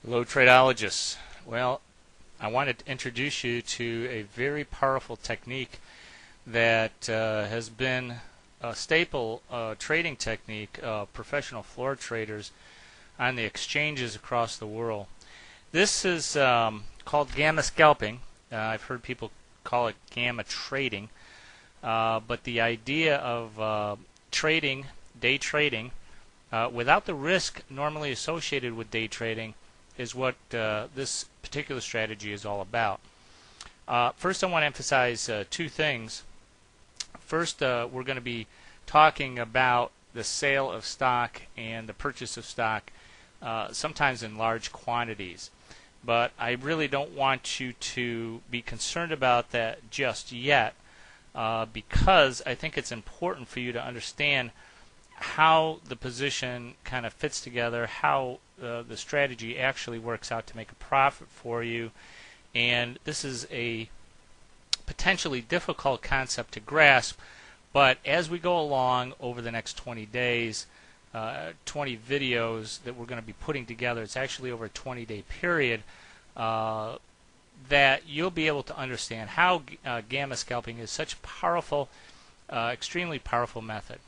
Hello, tradologists. Well, I wanted to introduce you to a very powerful technique that has been a staple trading technique of professional floor traders on the exchanges across the world. This is called Gamma Scalping. I've heard people call it Gamma Trading, but the idea of trading, day trading, without the risk normally associated with day trading is what this particular strategy is all about. First, I want to emphasize two things. First, we're going to be talking about the sale of stock and the purchase of stock, sometimes in large quantities. But I really don't want you to be concerned about that just yet, because I think it's important for you to understand how the position kind of fits together, how the strategy actually works out to make a profit for you. And this is a potentially difficult concept to grasp, but as we go along over the next 20 days, 20 videos that we're going to be putting together, it's actually over a 20-day period, that you'll be able to understand how gamma scalping is such a powerful, extremely powerful method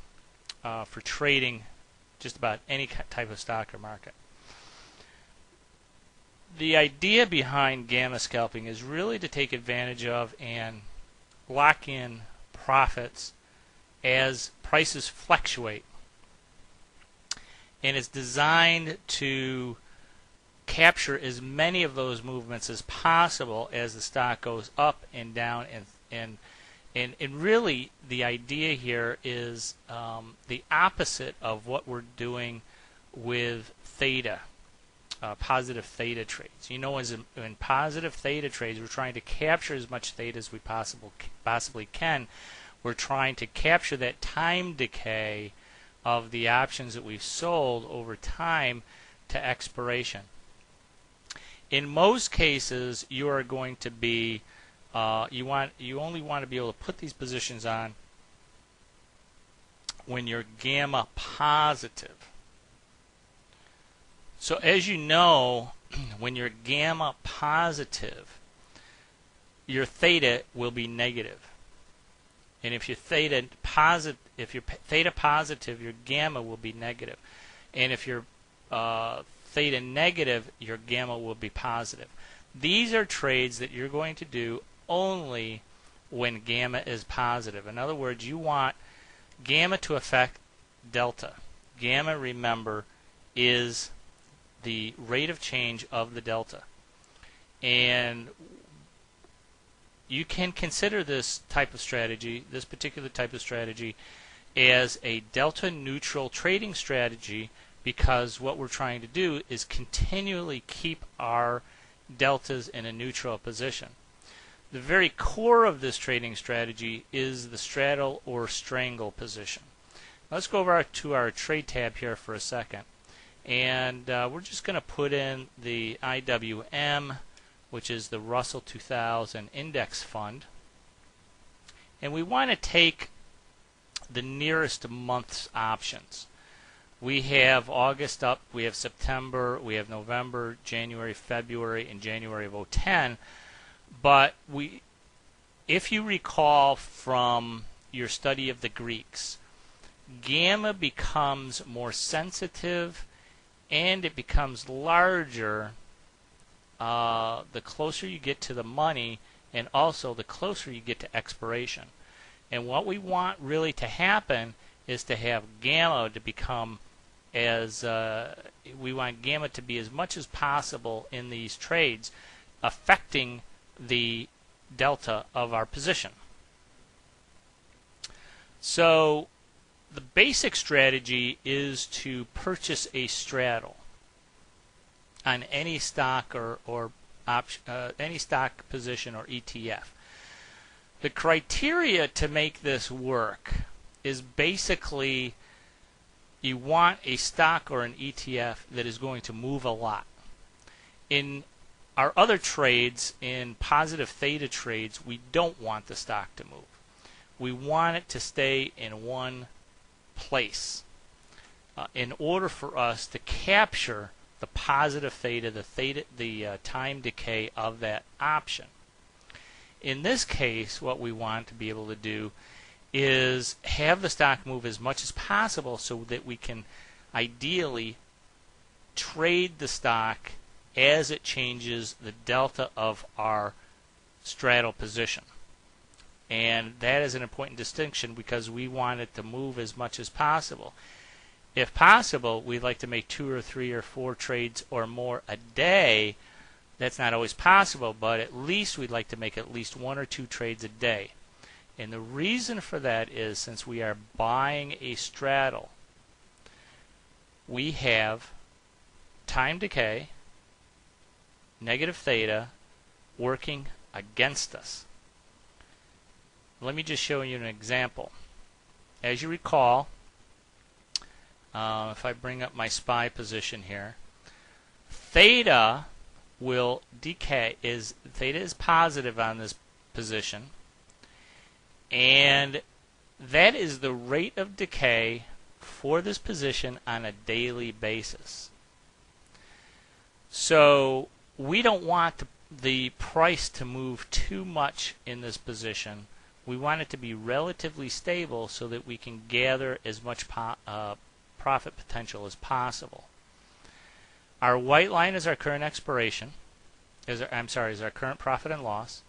for trading just about any type of stock or market. The idea behind gamma scalping is really to take advantage of and lock in profits as prices fluctuate. And it's designed to capture as many of those movements as possible as the stock goes up and down, and really the idea here is the opposite of what we're doing with theta, positive theta trades. You know, in positive theta trades, we're trying to capture as much theta as we possibly can. We're trying to capture that time decay of the options that we've sold over time to expiration. In most cases, you are going to be you only want to be able to put these positions on when you're gamma positive. So as you know, when you're gamma positive, your theta will be negative. And if you're theta positive, your gamma will be negative. And if you're theta negative, your gamma will be positive. These are trades that you're going to do only when gamma is positive. In other words, you want gamma to affect delta. Gamma, remember, is the rate of change of the delta. And you can consider this type of strategy, this particular type of strategy, as a delta neutral trading strategy, because what we're trying to do is continually keep our deltas in a neutral position. The very core of this trading strategy is the straddle or strangle position. Let's go over to our trade tab here for a second, and we're just going to put in the IWM, which is the Russell 2000 Index Fund, and we want to take the nearest month's options. We have August up, we have September, we have November, January, February, and January of 2010. But if you recall from your study of the Greeks, gamma becomes more sensitive and it becomes larger the closer you get to the money, and also the closer you get to expiration. And what we want really to happen is to have gamma to become we want gamma to be as much as possible in these trades, affecting the delta of our position. So the basic strategy is to purchase a straddle on any stock or any stock position or ETF. The criteria to make this work is basically you want a stock or an ETF that is going to move a lot. In our other trades, in positive theta trades, we don't want the stock to move. We want it to stay in one place in order for us to capture the positive theta, the time decay of that option. In this case, what we want to be able to do is have the stock move as much as possible so that we can ideally trade the stock as it changes the delta of our straddle position. And that is an important distinction because we want it to move as much as possible. If possible, we'd like to make 2 or 3 or 4 trades or more a day. That's not always possible, but at least we'd like to make at least 1 or 2 trades a day. And the reason for that is since we are buying a straddle, we have time decay, negative theta, working against us. Let me just show you an example. As you recall, if I bring up my SPY position here, theta will decay. Theta is positive on this position, and that is the rate of decay for this position on a daily basis. So we don't want the price to move too much in this position. We want it to be relatively stable so that we can gather as much profit potential as possible. Our white line is our current expiration. Is our current profit and loss.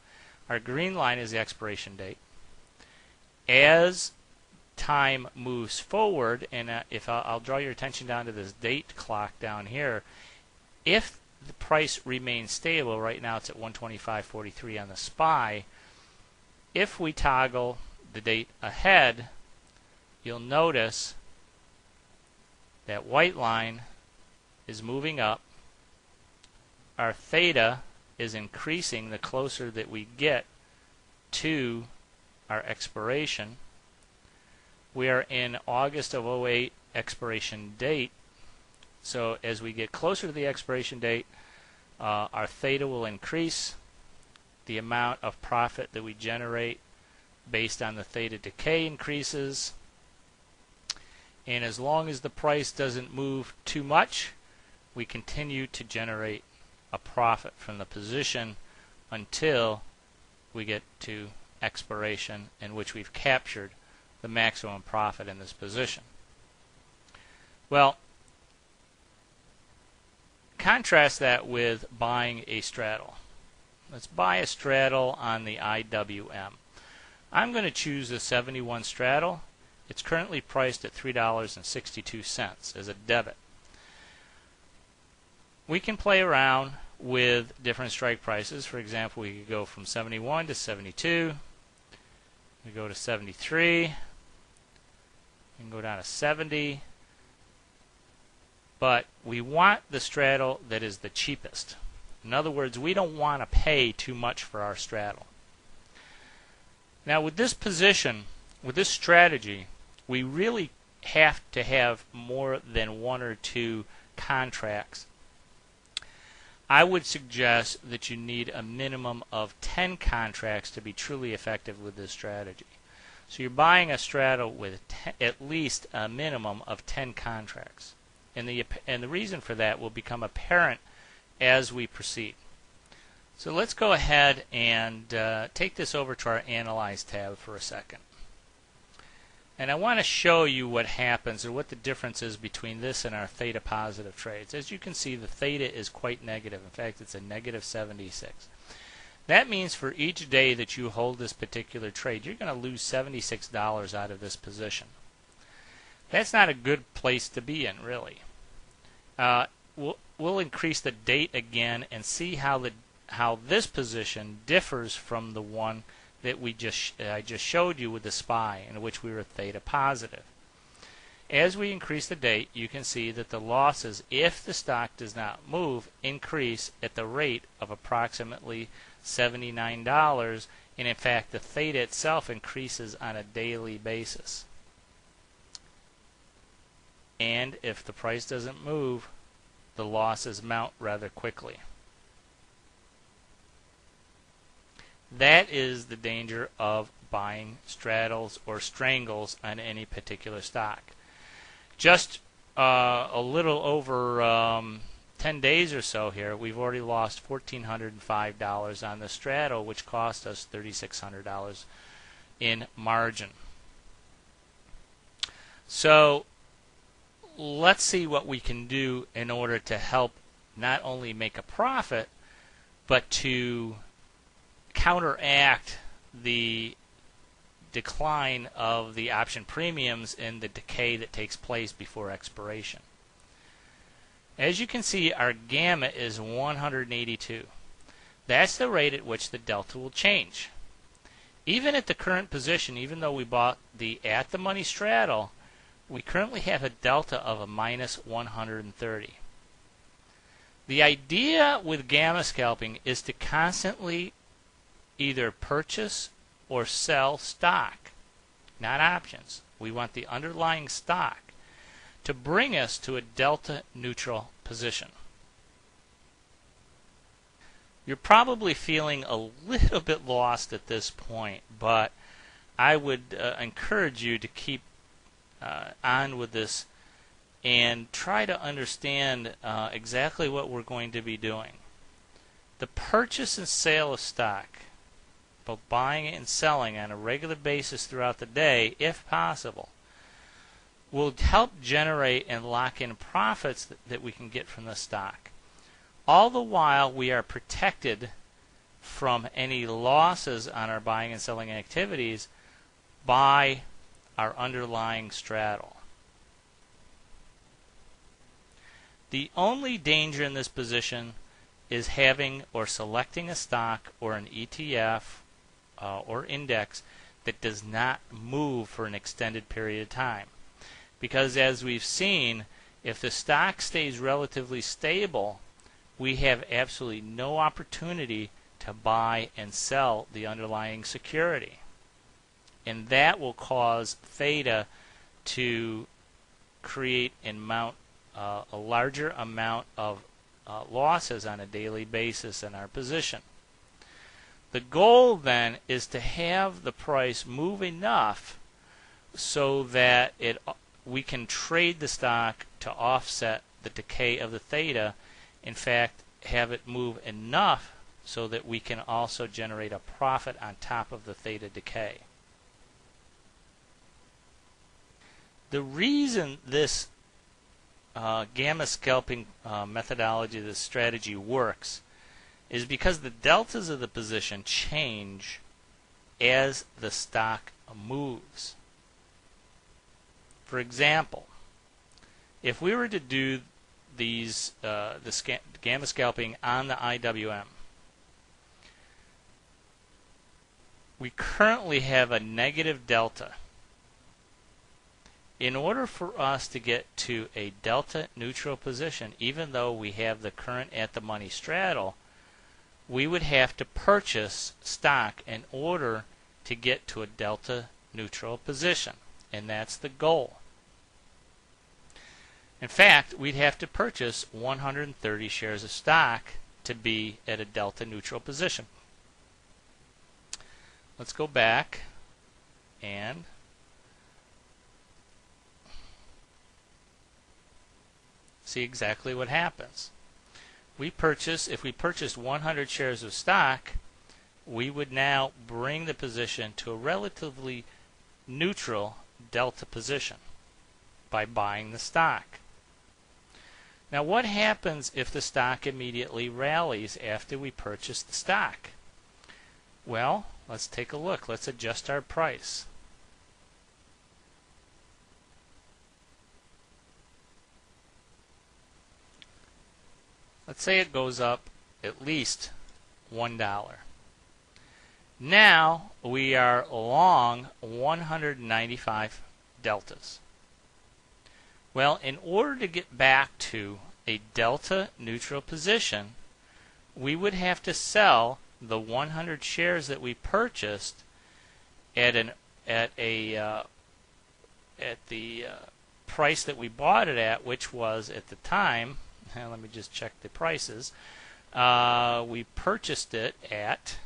Our green line is the expiration date. As time moves forward, and if I'll draw your attention down to this date clock down here, if the price remains stable, right now it's at 125.43 on the SPY. If we toggle the date ahead, you'll notice that white line is moving up. Our theta is increasing the closer that we get to our expiration. We are in August of 08 expiration date. So as we get closer to the expiration date, our theta will increase. The amount of profit that we generate based on the theta decay increases. And as long as the price doesn't move too much, we continue to generate a profit from the position until we get to expiration, in which we've captured the maximum profit in this position. Well, contrast that with buying a straddle. Let's buy a straddle on the IWM. I'm going to choose the 71 straddle. It's currently priced at $3.62 as a debit. We can play around with different strike prices. For example, we could go from 71 to 72. We go to 73. We can go down to 70. But we want the straddle that is the cheapest. In other words, we don't want to pay too much for our straddle. Now with this position, with this strategy, we really have to have more than 1 or 2 contracts. I would suggest that you need a minimum of 10 contracts to be truly effective with this strategy. So you're buying a straddle with at least a minimum of 10 contracts. And the reason for that will become apparent as we proceed. So let's go ahead and take this over to our Analyze tab for a second. And I want to show you what happens or what the difference is between this and our theta positive trades. As you can see, the theta is quite negative. In fact, it's a negative 76. That means for each day that you hold this particular trade, you're going to lose $76 out of this position. That's not a good place to be in, really. We'll increase the date again and see how this position differs from the one that I just showed you with the SPY, in which we were theta positive. As we increase the date, you can see that the losses, if the stock does not move, increase at the rate of approximately $79, and in fact the theta itself increases on a daily basis. And if the price doesn't move, the losses mount rather quickly. That is the danger of buying straddles or strangles on any particular stock. Just a little over 10 days or so here, we've already lost $1,405 on the straddle, which cost us $3,600 in margin. So let's see what we can do in order to help not only make a profit, but to counteract the decline of the option premiums and the decay that takes place before expiration. As you can see, our gamma is 182. That's the rate at which the delta will change. Even at the current position, even though we bought the at the money straddle, we currently have a delta of a minus 130. The idea with gamma scalping is to constantly either purchase or sell stock, not options. We want the underlying stock to bring us to a delta neutral position. You're probably feeling a little bit lost at this point, but I would encourage you to keep on with this and try to understand exactly what we're going to be doing. The purchase and sale of stock, both buying it and selling on a regular basis throughout the day, if possible, will help generate and lock in profits that we can get from the stock. All the while we are protected from any losses on our buying and selling activities by our underlying straddle. The only danger in this position is having or selecting a stock or an ETF or index that does not move for an extended period of time. Because as we've seen, if the stock stays relatively stable, we have absolutely no opportunity to buy and sell the underlying security. And that will cause theta to create a larger amount of losses on a daily basis in our position. The goal then is to have the price move enough so that we can trade the stock to offset the decay of the theta. In fact, have it move enough so that we can also generate a profit on top of the theta decay. The reason this gamma scalping methodology, this strategy works, is because the deltas of the position change as the stock moves. For example, if we were to do the gamma scalping on the IWM, we currently have a negative delta. In order for us to get to a delta neutral position, even though we have the current at the money straddle, we would have to purchase stock in order to get to a delta neutral position, and that's the goal. In fact, we'd have to purchase 130 shares of stock to be at a delta neutral position. Let's go back and see exactly what happens. If we purchased 100 shares of stock, we would now bring the position to a relatively neutral delta position by buying the stock. Now, what happens if the stock immediately rallies after we purchase the stock? Well, let's take a look. Let's adjust our price. Let's say it goes up at least $1. Now we are long 195 deltas. Well, in order to get back to a delta neutral position, we would have to sell the 100 shares that we purchased at the price that we bought it at, which was at the time. Let me just check the prices. We purchased it at,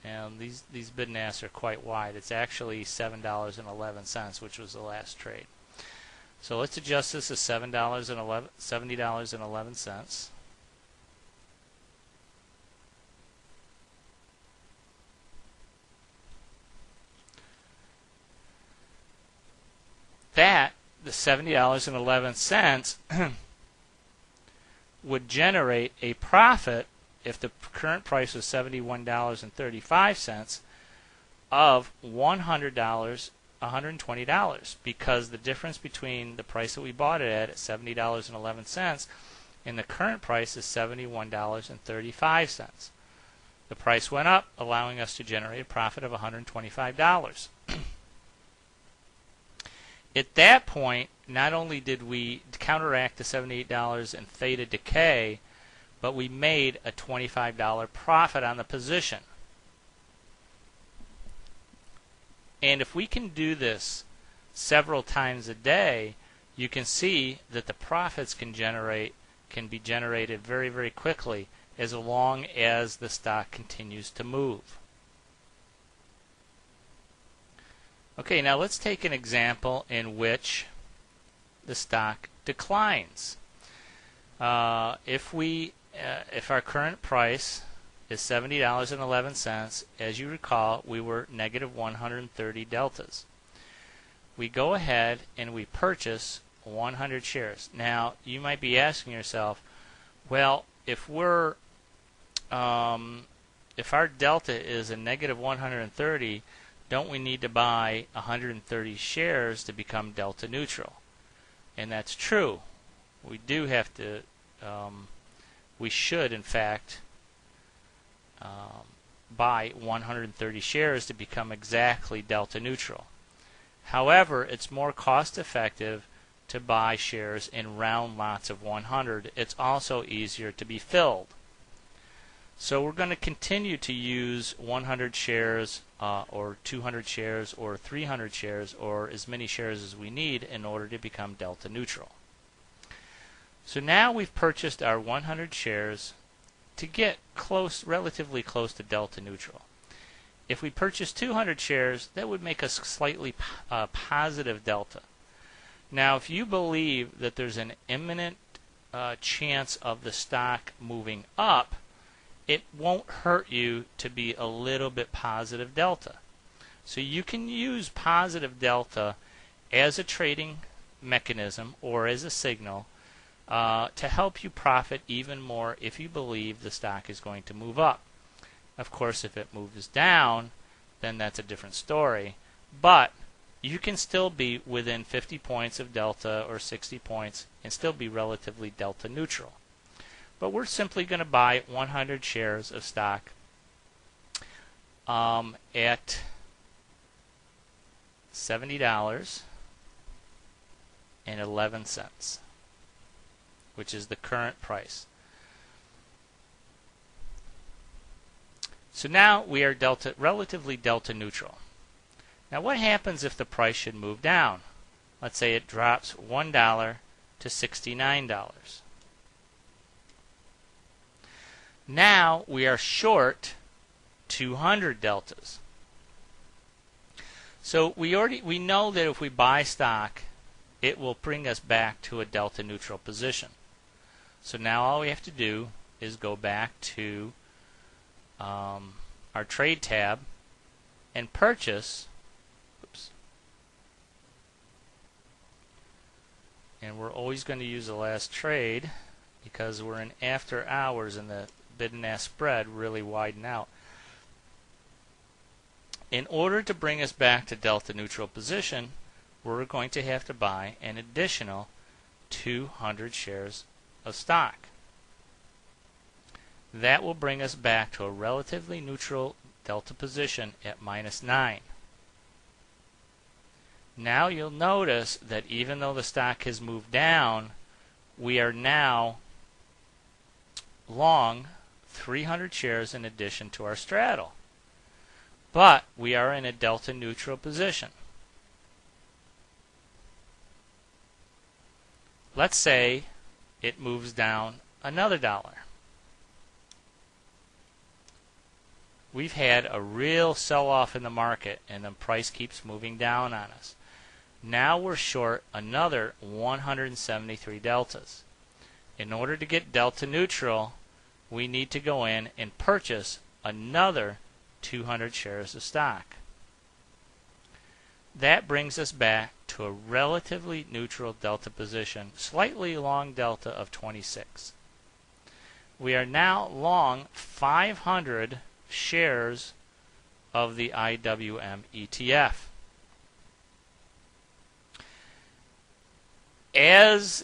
and these bid and asks are quite wide. It's actually $7.11, which was the last trade. So let's adjust this to $70.11. That, the $70.11, would generate a profit if the current price was $71.35 of $120, because the difference between the price that we bought it at $70.11 and the current price is $71.35. The price went up, allowing us to generate a profit of $125. At that point, not only did we counteract the $78 in theta decay, but we made a $25 profit on the position. And if we can do this several times a day, you can see that the profits can be generated very, very quickly, as long as the stock continues to move. Okay, now let's take an example in which the stock declines. If our current price is $70.11, as you recall, we were negative 130 deltas. We go ahead and we purchase 100 shares. Now, you might be asking yourself, well, if our delta is a negative 130, don't we need to buy 130 shares to become delta neutral? And that's true. We do have to, we should in fact buy 130 shares to become exactly delta neutral. However, it's more cost effective to buy shares in round lots of 100. It's also easier to be filled. So we're going to continue to use 100 shares or 200 shares or 300 shares or as many shares as we need in order to become delta neutral. So now we've purchased our 100 shares to get relatively close to delta neutral. If we purchase 200 shares, that would make us slightly positive delta. Now, if you believe that there's an imminent chance of the stock moving up, it won't hurt you to be a little bit positive delta. So you can use positive delta as a trading mechanism or as a signal to help you profit even more if you believe the stock is going to move up. Of course, if it moves down, then that's a different story. But you can still be within 50 points of delta or 60 points and still be relatively delta neutral. But we're simply going to buy 100 shares of stock at $70.11, which is the current price. So now we are relatively delta neutral. Now what happens if the price should move down? Let's say it drops $1 to $69. Now we are short 200 deltas. So we know that if we buy stock, it will bring us back to a delta neutral position. So now all we have to do is go back to our trade tab and purchase. And we're always going to use the last trade because we're in after hours and the bid and ask spread really widen out. In order to bring us back to delta neutral position, we're going to have to buy an additional 200 shares of stock. That will bring us back to a relatively neutral delta position at -9. Now you'll notice that even though the stock has moved down, we are now long 300 shares in addition to our straddle. But we are in a delta neutral position. Let's say it moves down another $1. We've had a real sell-off in the market and the price keeps moving down on us. Now we're short another 173 deltas. In order to get delta neutral, we need to go in and purchase another 200 shares of stock. That brings us back to a relatively neutral delta position, slightly long delta of 26. We are now long 500 shares of the IWM ETF. This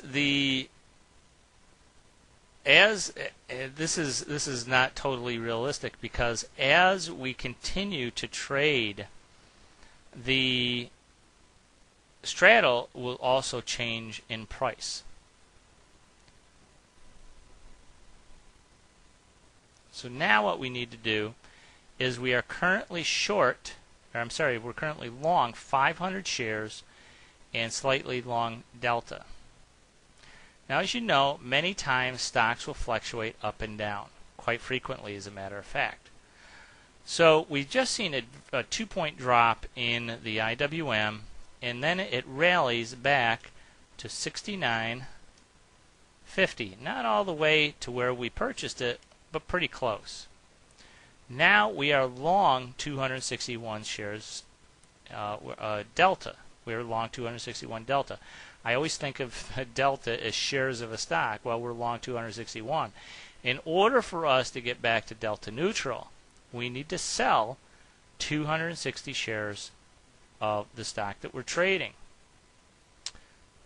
is not totally realistic, because as we continue to trade, the straddle will also change in price. So now what we need to do is we're currently long 500 shares and slightly long delta. Now, as you know, many times stocks will fluctuate up and down, quite frequently as a matter of fact. So we've just seen a 2-point drop in the IWM, and then it rallies back to 69.50. Not all the way to where we purchased it, but pretty close. Now we are long 261 shares delta. We're long 261 delta. I always think of delta as shares of a stock. Well, we're long 261. In order for us to get back to delta neutral, we need to sell 260 shares of the stock that we're trading.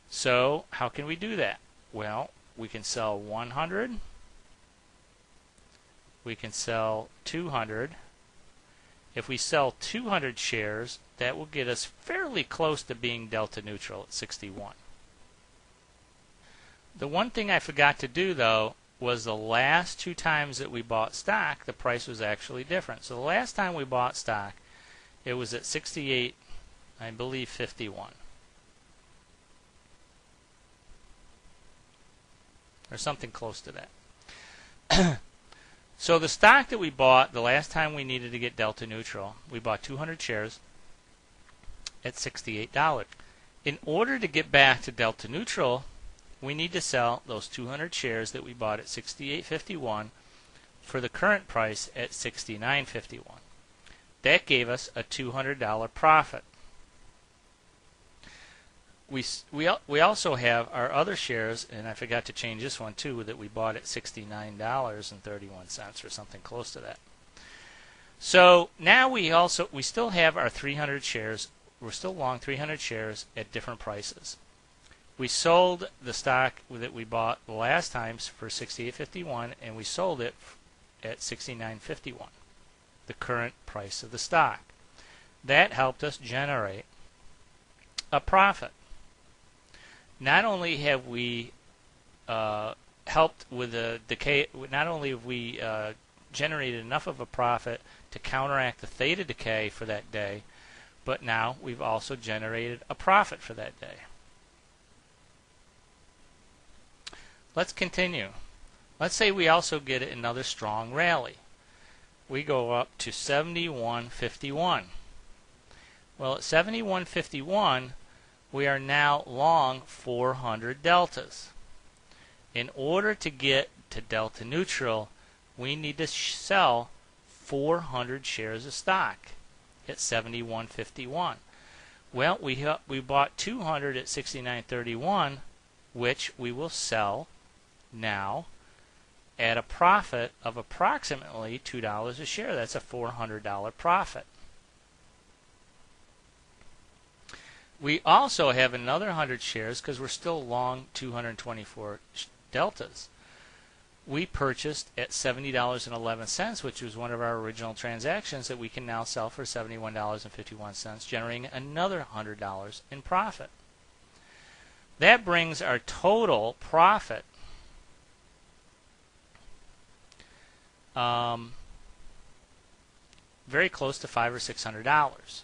So how can we do that? Well, we can sell 100. We can sell 200. If we sell 200 shares, that will get us fairly close to being delta neutral at 61. The one thing I forgot to do, though, was the last 2 times that we bought stock, the price was actually different. So the last time we bought stock, it was at 68, I believe 51. Or something close to that. So the stock that we bought the last time we needed to get delta neutral, we bought 200 shares at $68. In order to get back to delta neutral, we need to sell those 200 shares that we bought at $68.51 for the current price at $69.51. That gave us a $200 profit. We also have our other shares, and I forgot to change this one too, that we bought at $69.31 or something close to that. So now we still have our 300 shares. We're still long 300 shares at different prices. We sold the stock that we bought the last time for $68.51, and we sold it at $69.51, the current price of the stock. That helped us generate a profit. Not only have we helped with the decay, not only have we generated enough of a profit to counteract the theta decay for that day, but now we've also generated a profit for that day. Let's continue. Let's say we also get another strong rally. We go up to 71.51. Well, at 71.51, we are now long 400 deltas. In order to get to delta neutral, we need to sell 400 shares of stock at 71.51. Well, we bought 200 at 69.31, which we will sell now at a profit of approximately $2 a share. That's a $400 profit. We also have another 100 shares because we're still long 224 deltas. We purchased at $70.11, which was one of our original transactions, that we can now sell for $71.51, generating another $100 in profit. That brings our total profit very close to $500 or $600,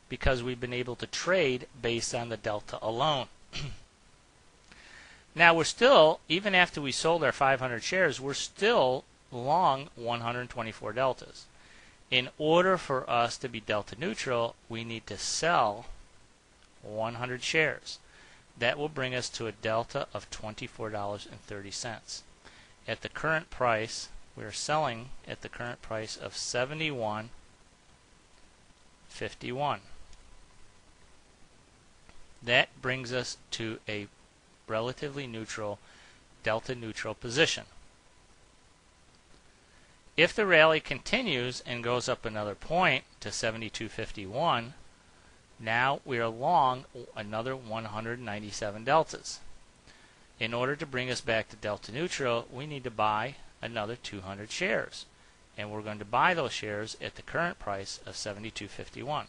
because we've been able to trade based on the delta alone. Now we're still, even after we sold our 500 shares, we're still long 124 deltas. In order for us to be delta neutral, we need to sell 100 shares. That will bring us to a delta of $24.30. At the current price, we are selling at the current price of $71.51. That brings us to a relatively neutral, delta neutral position. If the rally continues and goes up another point to 72.51, now we are long another 197 deltas. In order to bring us back to delta neutral, we need to buy another 200 shares. And we're going to buy those shares at the current price of 72.51.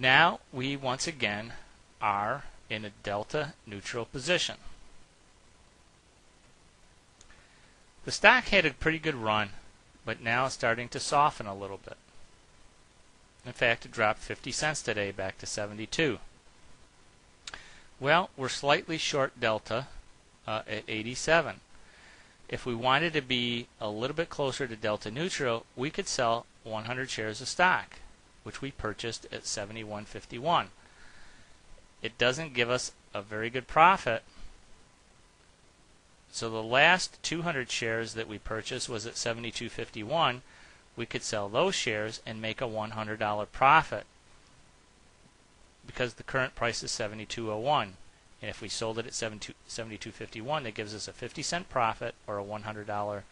Now we once again are in a delta neutral position. The stock had a pretty good run, but now it's starting to soften a little bit. In fact, it dropped 50 cents today back to 72. Well, we're slightly short delta at 87. If we wanted to be a little bit closer to delta neutral, we could sell 100 shares of stock, which we purchased at 71.51. It doesn't give us a very good profit. So the last 200 shares that we purchased was at 72.51. We could sell those shares and make a $100 profit because the current price is 72.01. And if we sold it at 72.51, that gives us a 50-cent profit or a $100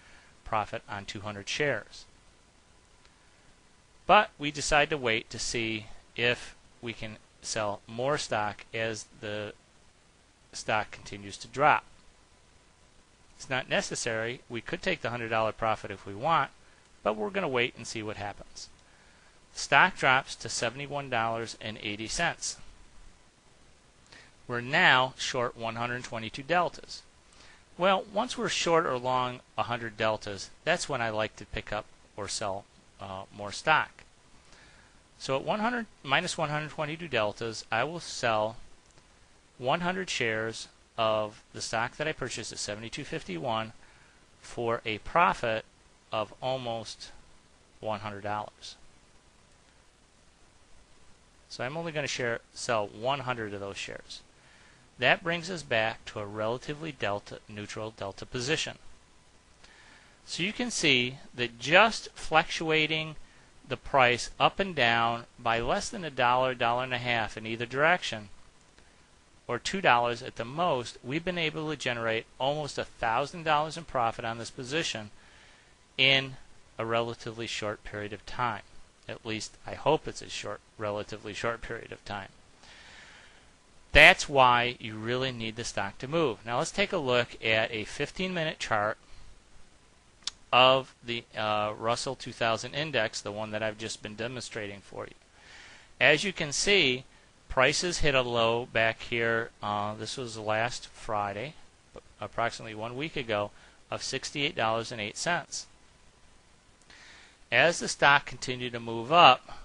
profit on 200 shares. But we decide to wait to see if we can sell more stock as the stock continues to drop. It's not necessary. We could take the $100 profit if we want, but we're going to wait and see what happens. The stock drops to $71.80. We're now short 122 deltas. Well, once we're short or long 100 deltas, that's when I like to pick up or sell more stock. So at minus 122 deltas, I will sell 100 shares of the stock that I purchased at 72.51 for a profit of almost $100. So I'm only going to sell 100 of those shares. That brings us back to a relatively neutral delta position. So you can see that just fluctuating the price up and down by less than $1, $1.50 in either direction, or $2 at the most, we've been able to generate almost $1,000 in profit on this position in a relatively short period of time. At least I hope it's a relatively short period of time. That's why you really need the stock to move. Now let's take a look at a 15-minute chart of the Russell 2000 index, the one that I've just been demonstrating for you. As you can see, prices hit a low back here. This was last Friday, approximately 1 week ago, of $68.08. As the stock continued to move up,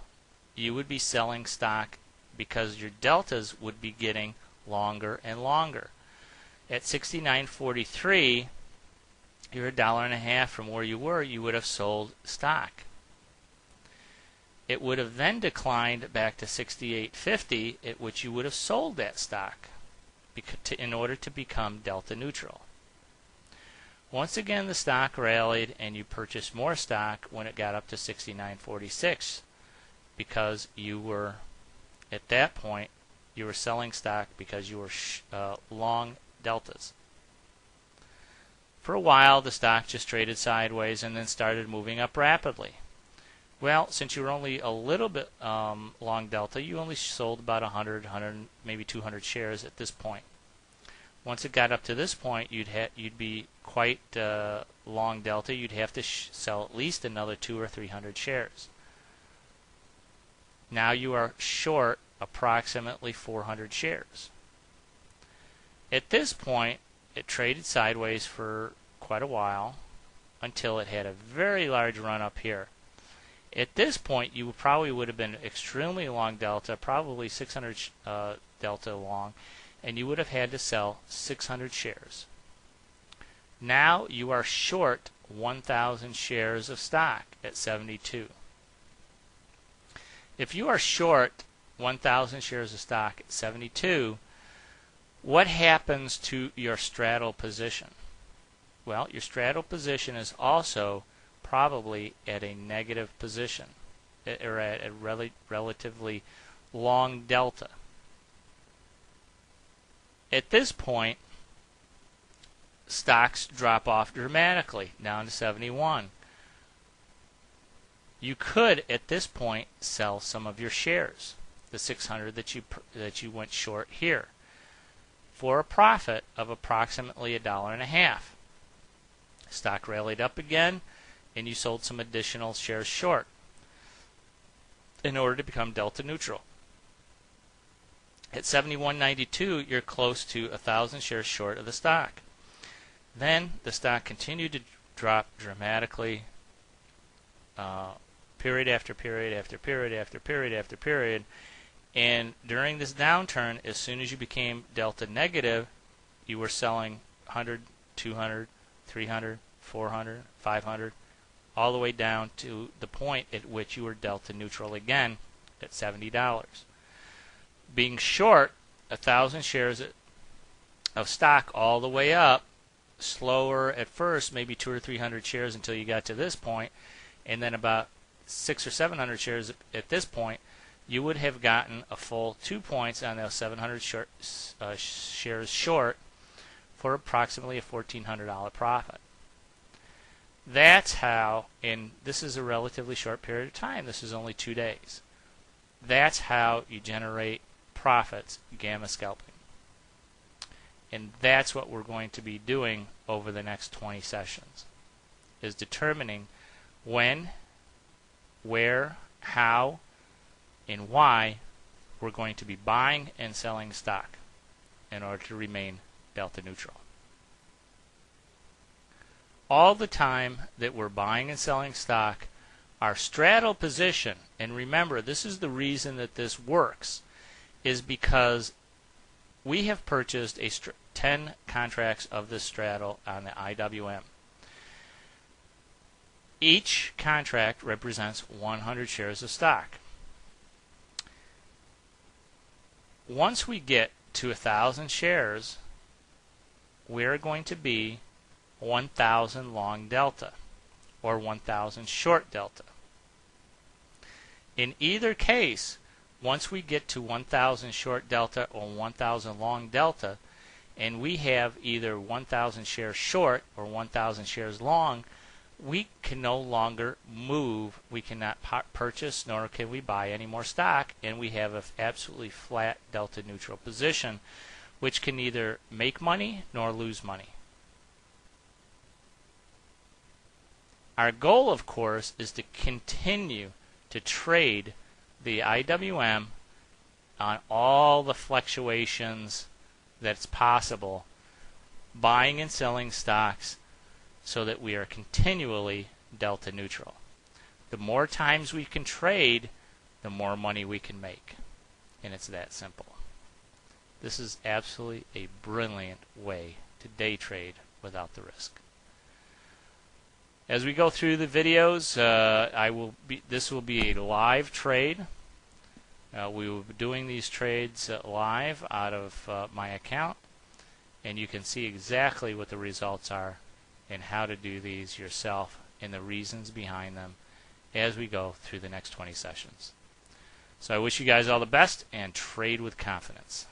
you would be selling stock because your deltas would be getting longer and longer. At $69.43, you're $1.50 from where you were, you would have sold stock. It would have then declined back to $68.50, at which you would have sold that stock in order to become delta neutral. Once again, the stock rallied and you purchased more stock when it got up to $69.46 because you were, at that point, you were selling stock because you were long deltas. For a while, the stock just traded sideways and then started moving up rapidly. Well, since you were only a little bit long delta, you only sold about 100, maybe 200 shares at this point. Once it got up to this point, you'd be quite long delta. You'd have to sell at least another 200 or 300 shares. Now you are short approximately 400 shares. At this point, it traded sideways for quite a while until it had a very large run up here. At this point, you probably would have been extremely long delta, probably 600 delta long, and you would have had to sell 600 shares. Now you are short 1,000 shares of stock at 72. If you are short 1,000 shares of stock at 72, what happens to your straddle position? Well, your straddle position is also probably at a negative position, or at a relatively long delta. At this point, stocks drop off dramatically down to 71. You could at this point sell some of your shares, the 600 that you went short here, for a profit of approximately $1.50. Stock rallied up again, and you sold some additional shares short in order to become delta neutral. At 71.92, you're close to 1,000 shares short of the stock. Then the stock continued to drop dramatically, period after period after period after period after period. And during this downturn, as soon as you became delta negative, you were selling 100, 200, 300, 400, 500, all the way down to the point at which you were delta neutral again at $70. Being short 1,000 shares of stock all the way up, slower at first, maybe 200 or 300 shares until you got to this point, and then about 600 or 700 shares at this point, you would have gotten a full 2 points on those 700 shares short for approximately a $1,400 profit. That's how, and this is a relatively short period of time, this is only 2 days. That's how you generate profits gamma scalping. And that's what we're going to be doing over the next 20 sessions, is determining when, where, how, and why we're going to be buying and selling stock in order to remain delta neutral. All the time that we're buying and selling stock, our straddle position, and remember, this is the reason that this works, is because we have purchased 10 contracts of this straddle on the IWM. Each contract represents 100 shares of stock. Once we get to 1,000 shares, we're going to be 1,000 long delta or 1,000 short delta. In either case, once we get to 1,000 short delta or 1,000 long delta, and we have either 1,000 shares short or 1,000 shares long, we can no longer move. We cannot purchase nor can we buy any more stock, and we have an absolutely flat delta neutral position, which can neither make money nor lose money. Our goal, of course, is to continue to trade the IWM on all the fluctuations that's possible, buying and selling stocks so that we are continually delta neutral. The more times we can trade, the more money we can make. And it's that simple. This is absolutely a brilliant way to day trade without the risk. As we go through the videos, this will be a live trade. We will be doing these trades live out of my account, and you can see exactly what the results are and how to do these yourself and the reasons behind them as we go through the next 20 sessions. So I wish you guys all the best and trade with confidence.